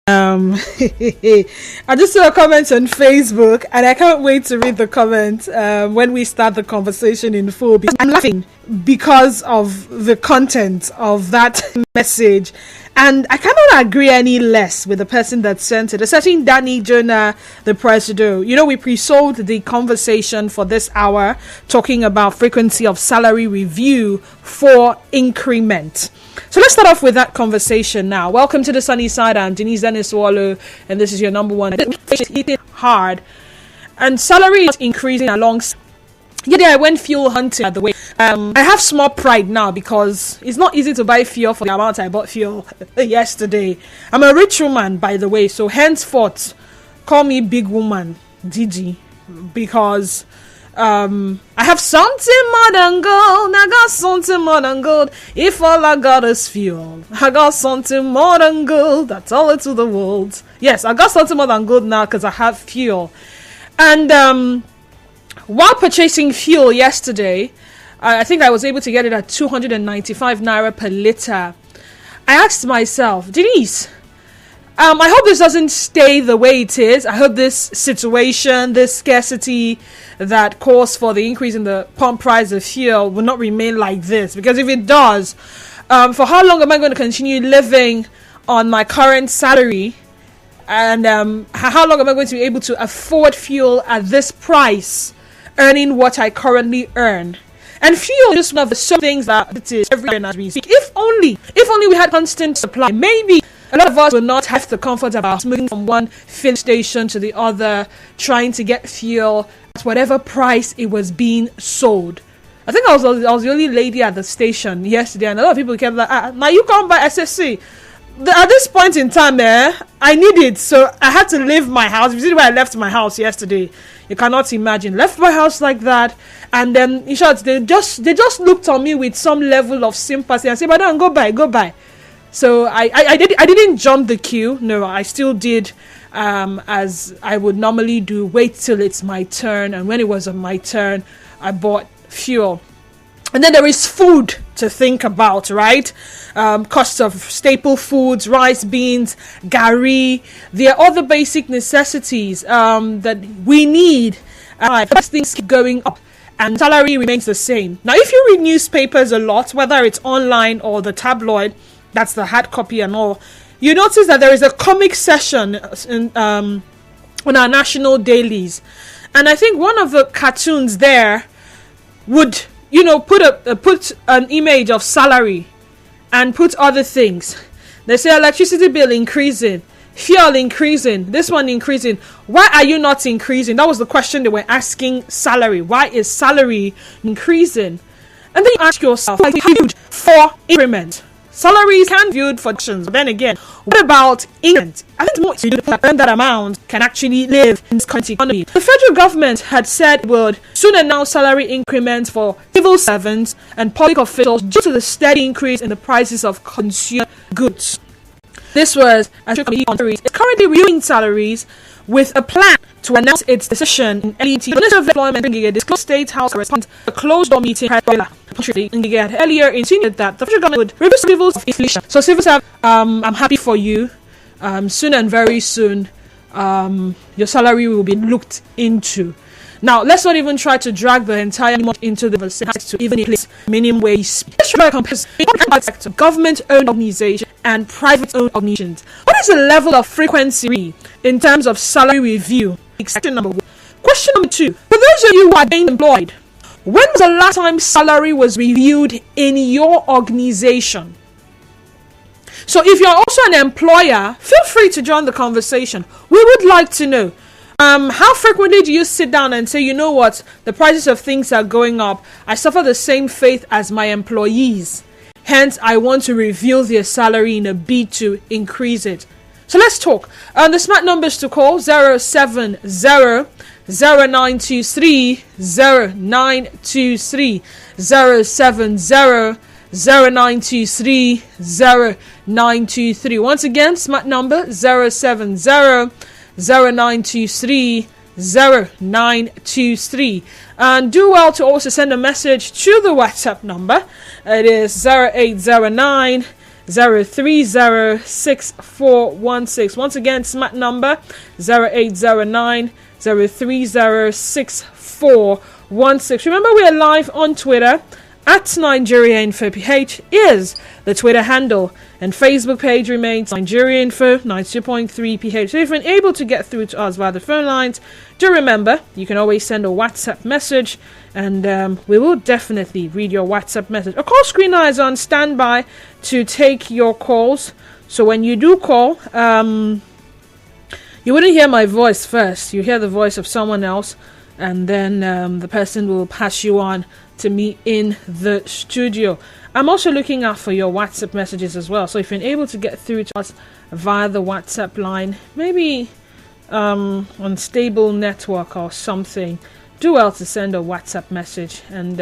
I just saw a comment on Facebook, and I can't wait to read the comment when we start the conversation in full, because I'm laughing because of the content of that message, and I cannot agree any less with the person that sent it. A certain Danny Jonah, the president. You know, we pre-sold the conversation for this hour talking about frequency of salary review for increment. So let's start off with that conversation now. Welcome to the sunny side. I'm Denise Dennis Wallow, and this is your number one. It's hitting hard, and salary is increasing along. Yeah, I went fuel hunting at the way. I have small pride now because it's not easy to buy fuel for the amount I bought fuel yesterday. I'm a rich woman, by the way, so henceforth, call me big woman, Gigi, because I have something more than gold. I got something more than gold. If all I got is fuel, I got something more than gold. That's all it to the world. Yes, I got something more than gold now because I have fuel. And while purchasing fuel yesterday, I think I was able to get it at 295 naira per liter. I asked myself, Denise, I hope this doesn't stay the way it is. I hope this situation, this scarcity that caused for the increase in the pump price of fuel will not remain like this. Because if it does, for how long am I going to continue living on my current salary? And how long am I going to be able to afford fuel at this price, earning what I currently earn? And fuel is just one of the things that it is every year as we speak. If only we had constant supply, maybe a lot of us will not have the comfort of us moving from one filling station to the other, trying to get fuel at whatever price it was being sold. I think I was the only lady at the station yesterday, and a lot of people kept like, now you come by SSC. At this point in time, I need it, so I had to leave my house. You see where I left my house yesterday? You cannot imagine. Left my house like that, and then in short, they just looked on me with some level of sympathy and said, "But don't go by." So I didn't jump the queue. No, I still did as I would normally do. Wait till it's my turn, and when it was my turn, I bought fuel. And then there is food to think about, right? Costs of staple foods, rice, beans, gari. There are other basic necessities that we need. Those things keep going up, and salary remains the same. Now, if you read newspapers a lot, whether it's online or the tabloid, that's the hard copy and all, you notice that there is a comic session on our national dailies. And I think one of the cartoons there would put an image of salary and put other things. They say electricity bill increasing, fuel increasing, this one increasing. Why are you not increasing? That was the question they were asking salary. Why is salary increasing? And then you ask yourself, like, for increment. Salaries can be viewed for actions, but then again, what about increment? I think more to do to earn that amount can actually live in this current economy. The federal government had said it would soon announce salary increments for civil servants and public officials due to the steady increase in the prices of consumer goods. This was a committee on salaries. It's currently reviewing salaries with a plan to announce its decision in LET. The Minister of Employment disclosed State House correspondent a closed-door meeting earlier insinuated that the federal government would review civil inflation. So civil servants, I'm happy for you. Soon and very soon, your salary will be looked into. Now, let's not even try to drag the entire month into the to even place minimum wage. Let's try to compare government-owned organizations and private-owned organizations. What is the level of frequency in terms of salary review? Question number one. Question number two. For those of you who are being employed, when was the last time salary was reviewed in your organization? So if you're also an employer, feel free to join the conversation. We would like to know. How frequently do you sit down and say, you know what, the prices of things are going up. I suffer the same fate as my employees. Hence, I want to review their salary in a bid to increase it. So let's talk. The smart numbers to call 070 0923 0923 070 0923 0923. Once again, smart number 070 0923 0923. And do well to also send a message to the WhatsApp number. It is 0809 0306416. Once again, smart number 0809 0306416. Remember, we are live on Twitter at Nigeria Info PH is the Twitter handle, and Facebook page remains Nigeria Info 92.3 PH. So if you're able to get through to us via the phone lines, do remember you can always send a WhatsApp message, and we will definitely read your WhatsApp message. A call screener is on standby to take your calls. So when you do call, you wouldn't hear my voice first. You hear the voice of someone else, and then the person will pass you on to me in the studio. I'm also looking out for your WhatsApp messages as well. So if you're able to get through to us via the WhatsApp line, maybe on stable network or something, do well to send a WhatsApp message, and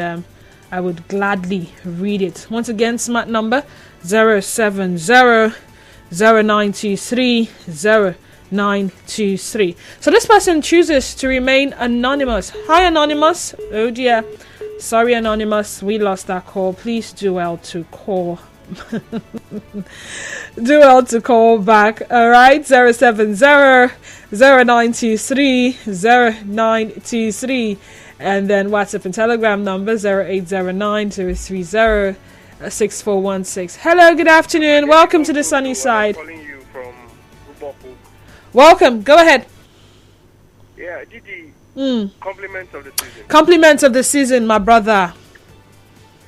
I would gladly read it. Once again, smart number 070-0923-0923. So this person chooses to remain anonymous. Hi, Anonymous. Oh dear. Sorry, Anonymous, we lost that call. Please do well to call. Do well to call back. All right, 070-0923-0923, and then WhatsApp and Telegram number 0809-030-6416. Hello, good afternoon. Welcome to the sunny side. Calling you from Uboku. Welcome. Go ahead. Yeah, Didi. Compliments of the season. Compliments of the season, my brother.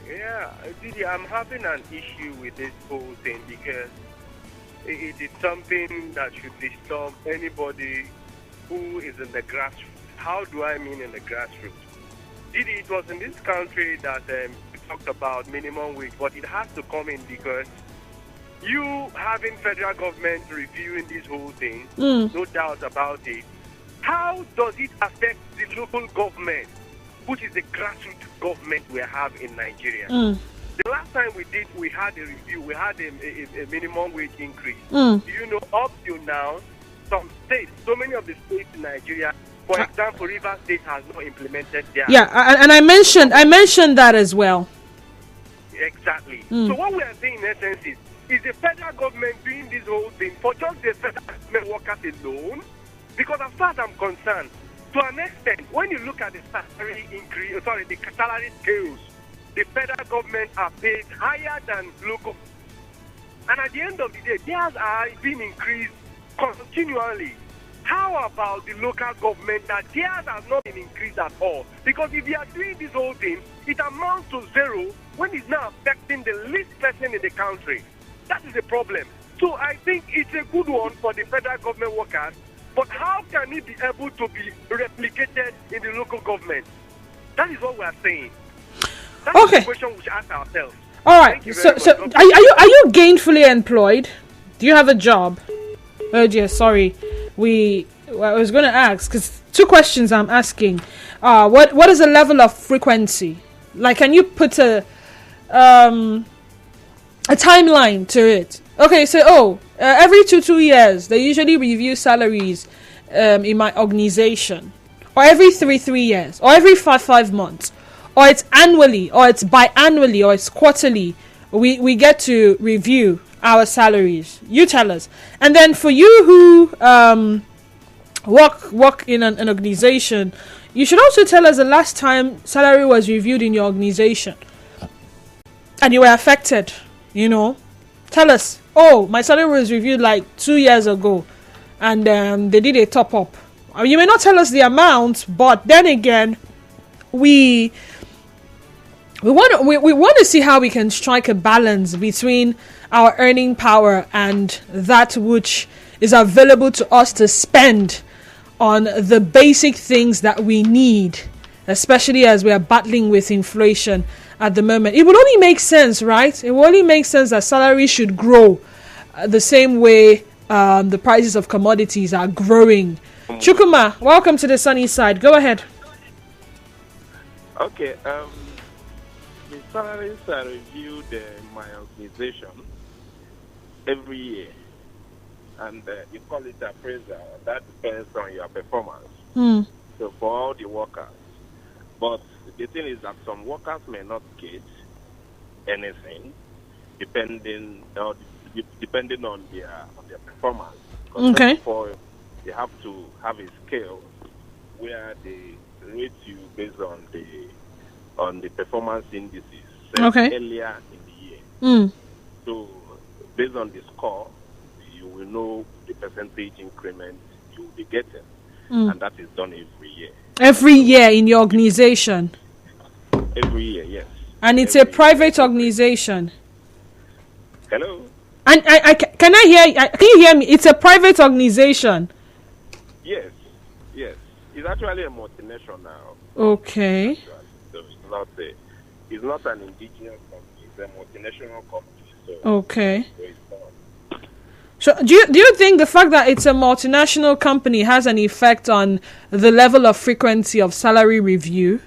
Yeah, Didi, I'm having an issue with this whole thing because it is something that should disturb anybody who is in the grassroots. How do I mean in the grassroots? Didi, it was in this country that we talked about minimum wage, but it has to come in because you having federal government reviewing this whole thing, no doubt about it. How does it affect the local government, which is the grassroots government we have in Nigeria? The last time we had a review, we had a minimum wage increase. You know, up till now, some states, so many of the states in Nigeria, for example, Rivers State has not implemented their... Yeah, and I mentioned that as well. Exactly. So what we are saying in essence is the federal government doing this whole thing for just the federal government workers alone? Because as far as I'm concerned, to an extent, when you look at the salary increase, the salary scales, the federal government are paid higher than local. And at the end of the day, theirs are being increased continually. How about the local government that theirs has not been increased at all? Because if you are doing this whole thing, it amounts to zero when it's now affecting the least person in the country. That is the problem. So I think it's a good one for the federal government workers. But how can it be able to be replicated in the local government? That is what we are saying. That's the question we should ask ourselves. All right. So are you gainfully employed? Do you have a job? Oh dear, sorry. I was going to ask because two questions I'm asking. What is the level of frequency? Like, can you put a timeline to it? Okay, so every two years they usually review salaries in my organization, or every three years, or every five months, or it's annually, or it's biannually, or it's quarterly. We get to review our salaries. You tell us, and then for you who work in an organization, you should also tell us the last time salary was reviewed in your organization, and you were affected. You know. Tell us, my salary was reviewed like 2 years ago, and they did a top up. You may not tell us the amount, but then again, we want to see how we can strike a balance between our earning power and that which is available to us to spend on the basic things that we need, especially as we are battling with inflation at the moment. It would only make sense, right? It would only make sense that salaries should grow the same way the prices of commodities are growing. Chukuma, welcome to the sunny side. Go ahead. Okay. The salaries are reviewed in my organization every year, and you call it appraisal. That depends on your performance. So for all the workers, but the thing is that some workers may not get anything, depending on the depending on their performance. Because Okay. Before they have to have a scale where they rate you based on the performance indices set Okay. earlier in the year. Mm. So based on the score, you will know the percentage increment you will be getting, and that is done every year. Every year in your organization. Every year, yes. And it's Every a private year. organization. Hello. And can I hear? Can you hear me? It's a private organization. Yes, yes. It's actually a multinational now. Okay. So it's not an indigenous company. It's a multinational company. So Okay. so it's not. So do you think the fact that it's a multinational company has an effect on the level of frequency of salary review?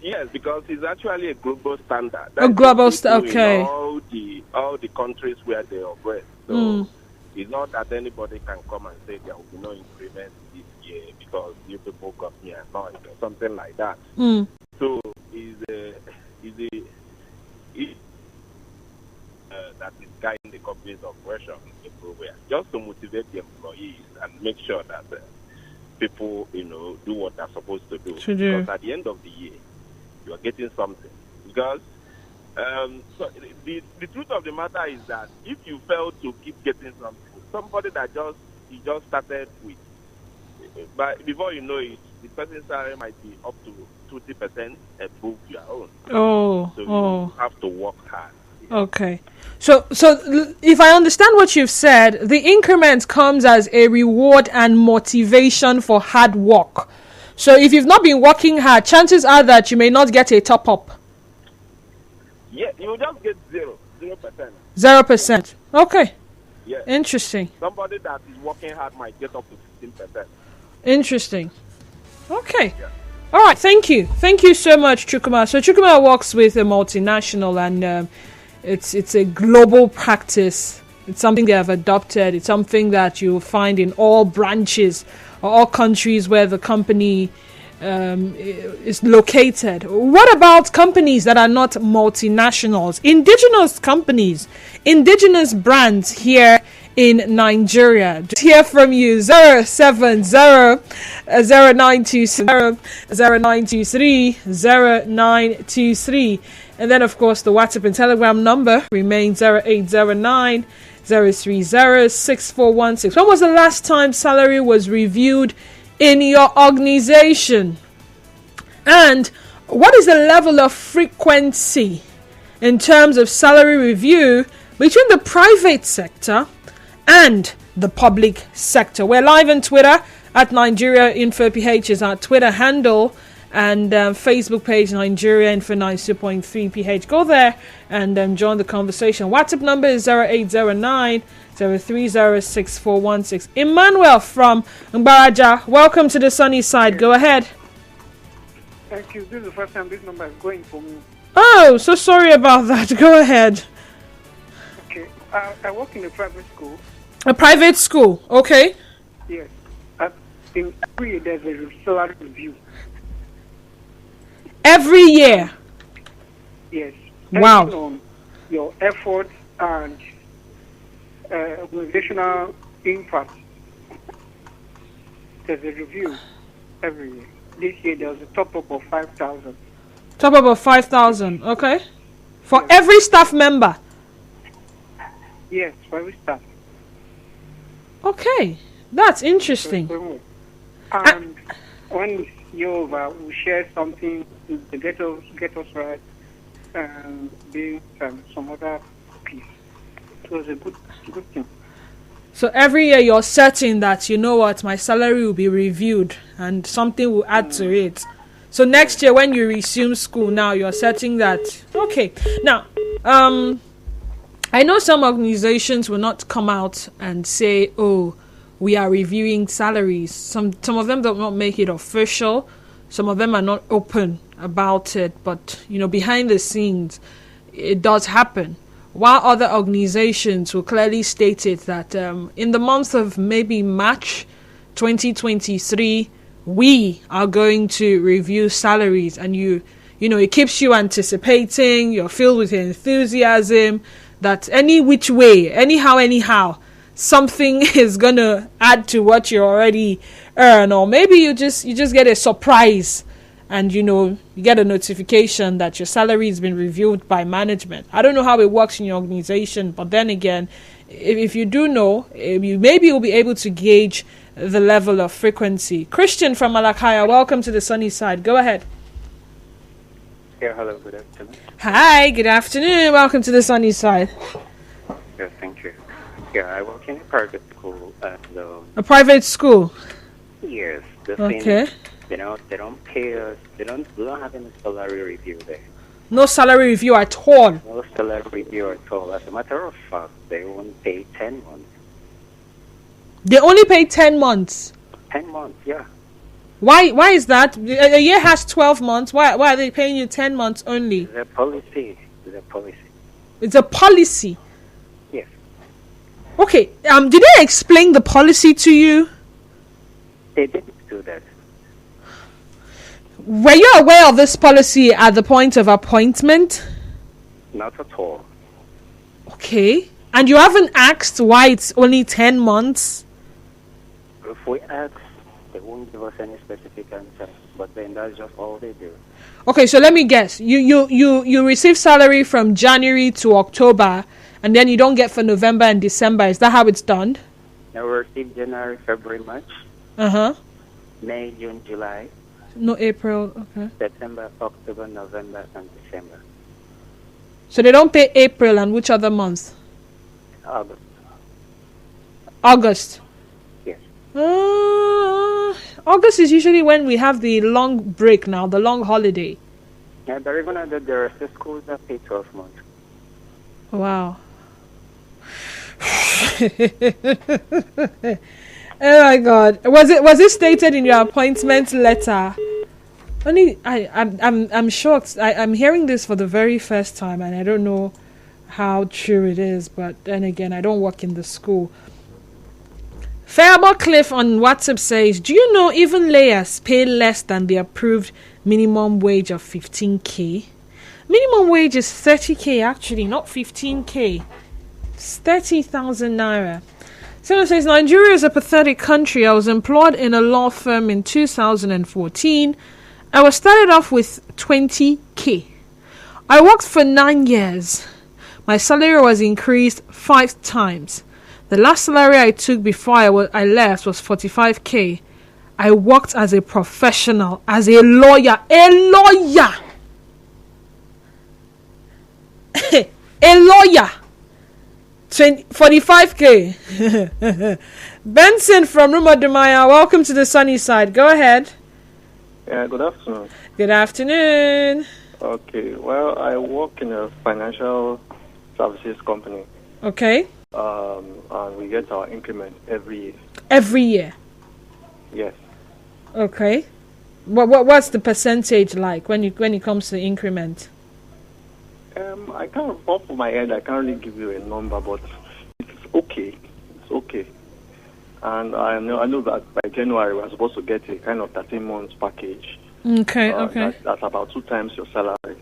Yes, because it's actually a global standard. A global okay. okay. All the countries where they operate. So it's not that anybody can come and say there will be no increment this year because you people got me annoyed or something like that. So that is guiding the company's operation everywhere, just to motivate the employees and make sure that people, do what they're supposed to do. Because at the end of the year, you are getting something. Because so the truth of the matter is that if you fail to keep getting something, somebody that you just started with, but before you know it, the person's salary might be up to 20% above your own. So you have to work hard. Yeah. Okay. So if I understand what you've said, the increment comes as a reward and motivation for hard work. So if you've not been working hard, chances are that you may not get a top up. Yeah, you just get 0%. 0%. Okay. Yeah. Interesting. Somebody that is working hard might get up to 15%. Interesting. Okay. Yeah. All right. Thank you. Thank you so much, Chukwuma. So Chukwuma works with a multinational, and it's a global practice. It's something they have adopted. It's something that you'll find in all branches or all countries where the company is located. What about companies that are not multinationals? Indigenous companies, indigenous brands here in Nigeria. Just hear from you. 070-0923-0923. And then, of course, the WhatsApp and Telegram number remains 0809 030 6416. When was the last time salary was reviewed in your organization? And what is the level of frequency in terms of salary review between the private sector and the public sector? We're live on Twitter at Nigeria Info PH is our Twitter handle, and Facebook page Nigeria Info 92.3 PH. Go there and join the conversation. WhatsApp number is 0809 030 6416. Emmanuel from Mbaraja, welcome to the sunny side. Go ahead. Thank you. This is the first time this number is going for me. Oh, so sorry about that. Go ahead. Okay. I work in a private school. A private school, okay. Yes. In every year there's a salary review. Every year? Yes. Wow. Depending on your efforts and organizational impact, there's a review every year. This year there was a top-up of 5,000. Top up of 5,000, okay. For every staff member? Yes, for every staff. Okay, that's interesting. And when it's over, we'll share something to get us right, and being some other piece. So it's a good thing. So every year you're certain that, you know what, my salary will be reviewed and something will add to it. So next year when you resume school now, you're certain that, okay. Now, I know some organizations will not come out and say, oh, we are reviewing salaries. Some of them do not make it official. Some of them are not open about it. But, behind the scenes, it does happen. While other organizations will clearly state it that in the month of maybe March 2023, we are going to review salaries. And it keeps you anticipating. You're filled with enthusiasm. that any which way, anyhow, something is gonna add to what you already earn, or maybe you just get a surprise, and you get a notification that your salary has been reviewed by management. I don't know how it works in your organization, but then again, if you do know, maybe you'll be able to gauge the level of frequency. Christian from Malakaya, welcome to the sunny side. Go ahead. Yeah, hello, good afternoon. Hi, good afternoon. Welcome to the sunny side. Yeah, thank you. Yeah, I work in a private school. A private school? Yes. The Okay. thing, they don't pay us. We don't have any salary review there. No salary review at all? No salary review at all. As a matter of fact, they won't pay 10 months. They only pay 10 months? 10 months, yeah. Why is that? A year has 12 months. Why are they paying you 10 months only? It's a policy. It's a policy. It's a policy? Yes. Okay, did they explain the policy to you? They didn't do that. Were you aware of this policy at the point of appointment? Not at all. Okay. And you haven't asked why it's only 10 months? If we ask, they won't give us any specific answer. But then that's just all they do. Okay, so let me guess. You receive salary from January to October, and then you don't get for November and December. Is that how it's done? Now we receive January, February, March, Uh-huh. May, June, July, No April. Okay. September, October, November, and December. So they don't pay April, and which other month? August. August. Yes. August is usually when we have the long break now, the long holiday. Yeah, but even at there are still schools that pay 12 months. Wow. Oh my God! Was it stated in your appointment letter? I'm shocked. I'm hearing this for the very first time, and I don't know how true it is. But then again, I don't work in the school. Fairable Cliff on WhatsApp says, "Do you know even layers pay less than the approved minimum wage of 15k? Minimum wage is 30k actually, not 15k. It's 30,000 naira." Someone says, "Nigeria is a pathetic country. I was employed in a law firm in 2014. I was started off with 20k. I worked for 9 years. My salary was increased 5 times. The last salary I took before I left was 45k. I worked as a professional, as a lawyer. A lawyer! A lawyer! 45k. Benson from Rumadumaya, welcome to the sunny side. Go ahead. Yeah, good afternoon. Good afternoon. Okay, well, I work in a financial services company. Okay. And we get our increment every year. Every year? Yes. Okay. What's the percentage like when it comes to increment? I can't, off of my head, I can't really give you a number, but it's okay. It's okay. And I know that by January we're supposed to get a kind of 13 months package. Okay, okay. That's about 2 times your salary.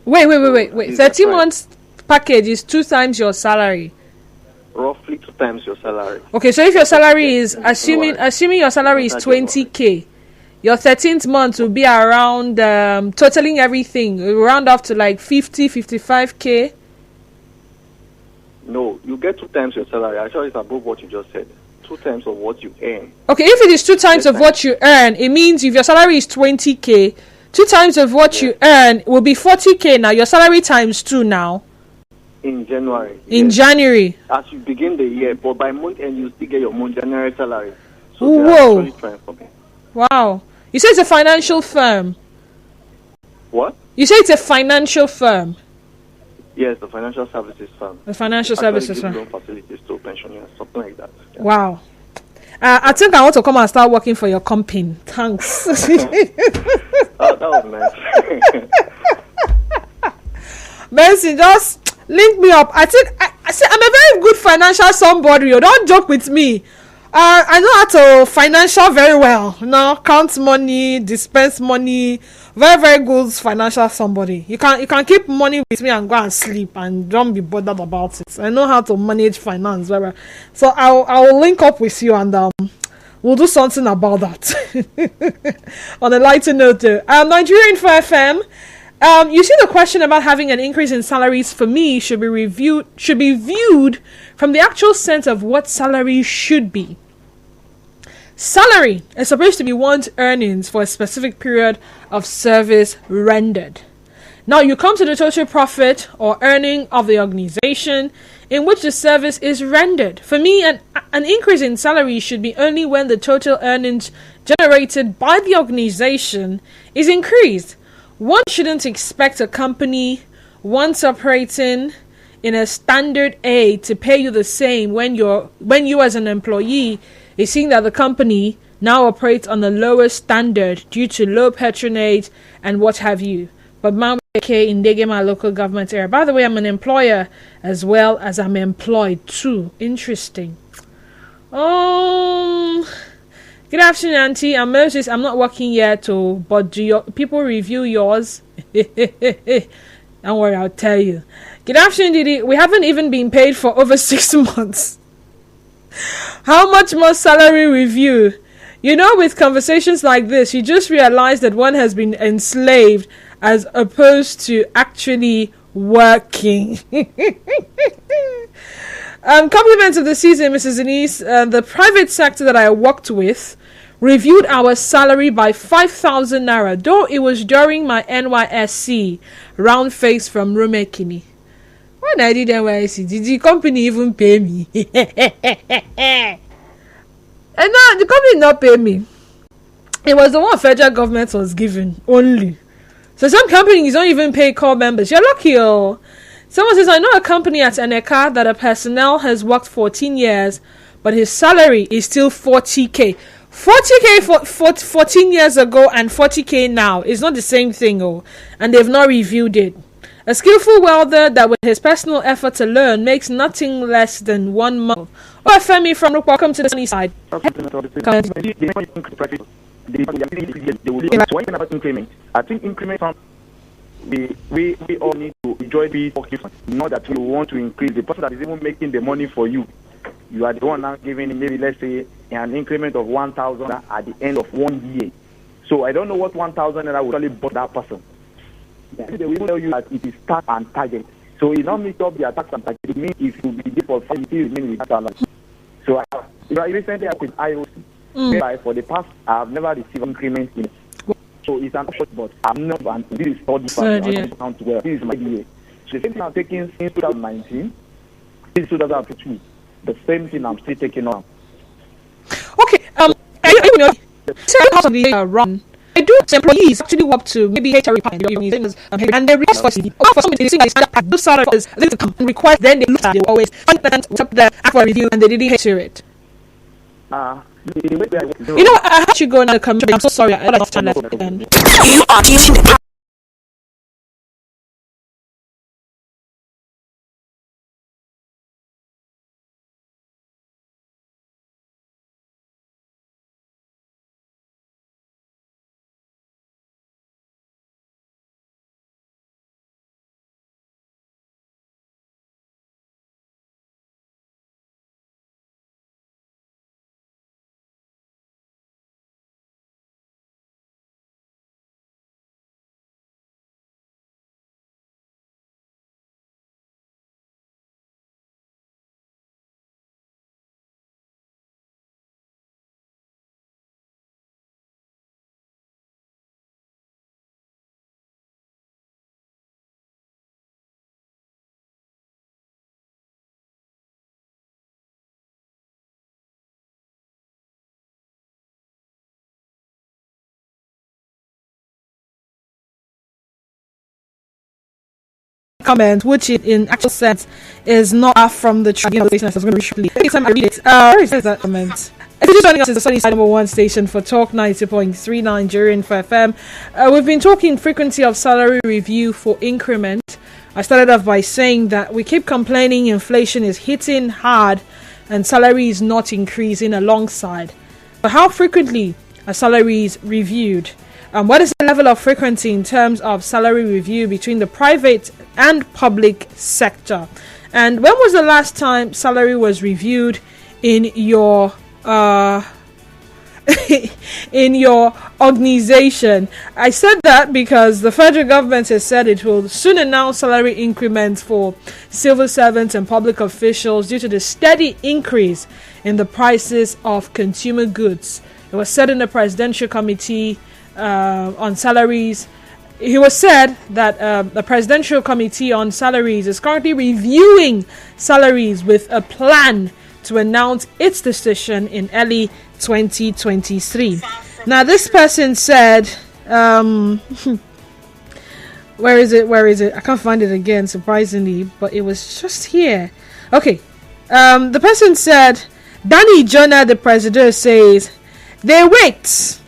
Wait. 13 months package is 2 times your salary. Roughly 2 times your salary. Okay, so if your salary is assuming your salary is 20k, your 13th month will be around totaling everything, round up to like 55k. No, you get 2 times your salary. Actually, it's above what you just said. 2 times of what you earn. Okay, if it is 2 times of what you earn, it means if your salary is 20k, 2 times of what you earn will be 40k now. Your salary times 2 now. In January. In January. As you begin the year, but by month end you still get your January salary. So whoa. Actually trying for me. Wow. You say it's a financial firm. What? You say it's a financial firm. Yes, the financial services firm. The financial services firm. Loan facilities to pensioners, something like that. Yeah. Wow. I think I want to come and start working for your company. Thanks. Oh, that was nice. Mercy, just link me up. I think I'm a very good financial somebody. You don't joke with me. I know how to financial very well. No, count money, dispense money. Very, very good financial somebody. You can keep money with me and go and sleep and don't be bothered about it. I know how to manage finance very well. So I'll link up with you and we'll do something about that. On a lighter note, though, Nigeria Info FM. You see, the question about having an increase in salaries for me should be viewed from the actual sense of what salary should be. Salary is supposed to be one's earnings for a specific period of service rendered. Now you come to the total profit or earning of the organization in which the service is rendered. For me, an increase in salary should be only when the total earnings generated by the organization is increased. One shouldn't expect a company once operating in a standard A to pay you the same when you as an employee is seeing that the company now operates on a lower standard due to low patronage and what have you. But in my local government area. By the way, I'm an employer as well as I'm employed too. Interesting. Good afternoon, Auntie. I'm Moses. I'm not working yet, but do your people review yours? Don't worry, I'll tell you. Good afternoon, Didi. We haven't even been paid for over 6 months. How much more salary review? You know, with conversations like this, you just realize that one has been enslaved as opposed to actually working. Compliments of the season, Mrs. Denise. The private sector that I worked with reviewed our salary by 5,000 naira, though it was during my NYSC round face from Rumekini. When I did NYSC, did the company even pay me? And no, the company did not pay me. It was the one federal government was given only. So some companies don't even pay core members. You're lucky, oh. Someone says, I know a company at Eneka that a personnel has worked 14 years, but his salary is still 40k. 40k for 14 years ago and 40k now is not the same thing, oh. And they've not reviewed it. A skillful welder that with his personal effort to learn makes nothing less than 1 month. Oh, Femi from Rook, welcome to the sunny side. Increment. I think increment we all need to enjoy the not that you want to increase the person that is even making the money for you. You are the one now giving maybe, let's say, an increment of 1,000 at the end of 1 year. So I don't know what 1,000 will really bought that person. They will tell you that it is tax and target. So it not meet up their tax and target. It means if you be there for 5 years, you with that salary. So recently I with IOC. Whereby for the past I have never received increment in it. So it's an option, but I'm not, and this is all different. This is my year. So the same thing I'm taking since 2019, since 2022. The same thing I'm still taking on. Okay, I run. I do employees actually work to maybe HR and they request for somebody to say that those salaries request, then they look at, they always up the act for review and they didn't hear it. You know, I had you go in the computer. I'm so sorry. I don't have time left. You are tuned. Comment, which in actual sense is not from the tribunal station. I was going to read it. Next time I read it, where is that comment? If you're just joining us, it's the sunny side #1 station for Talk 90.3 Nigerian for FM. We've been talking frequency of salary review for increment. I started off by saying that we keep complaining inflation is hitting hard and salary is not increasing alongside. But how frequently are salaries reviewed? What is the level of frequency in terms of salary review between the private and public sector? And when was the last time salary was reviewed in your in your organization? I said that because the federal government has said it will soon announce salary increments for civil servants and public officials due to the steady increase in the prices of consumer goods. It was said in the Presidential Committee on Salaries. It was said that the Presidential Committee on Salaries is currently reviewing salaries with a plan to announce its decision in early 2023. Now, this person said, where is it? I can't find it again, surprisingly, but it was just here. Okay. The person said, Danny Jonah, the president, says, they wait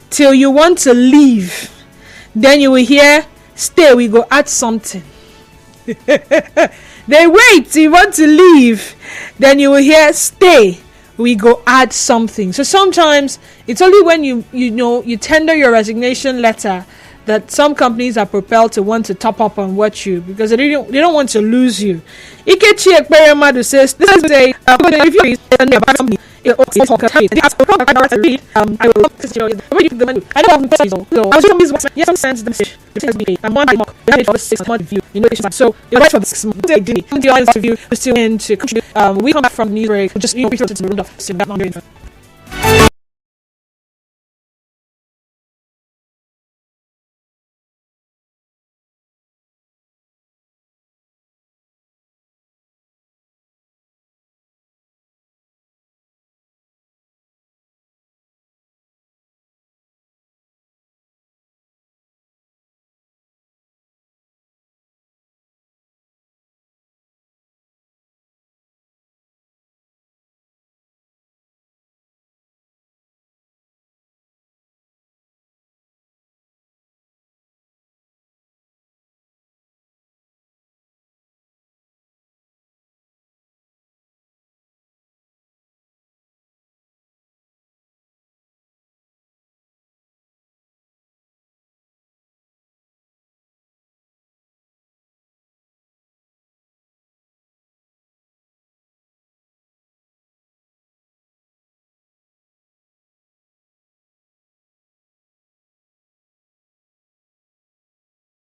till you want to leave. Then you will hear, stay, we go add something. They wait till you want to leave. Then you will hear, stay, we go add something. So sometimes it's only when you tender your resignation letter that some companies are propelled to want to top up on what you, because they don't want to lose you. Ikechi Ekperemadu says, this is a review company. I will the menu. I don't have so I was doing this. Yes, some sense the message. I'm one mock. We have it for 6 months view. So you're right for the 6 months. The audience review was still in to contribute. We come back from news break. Just resources to the room of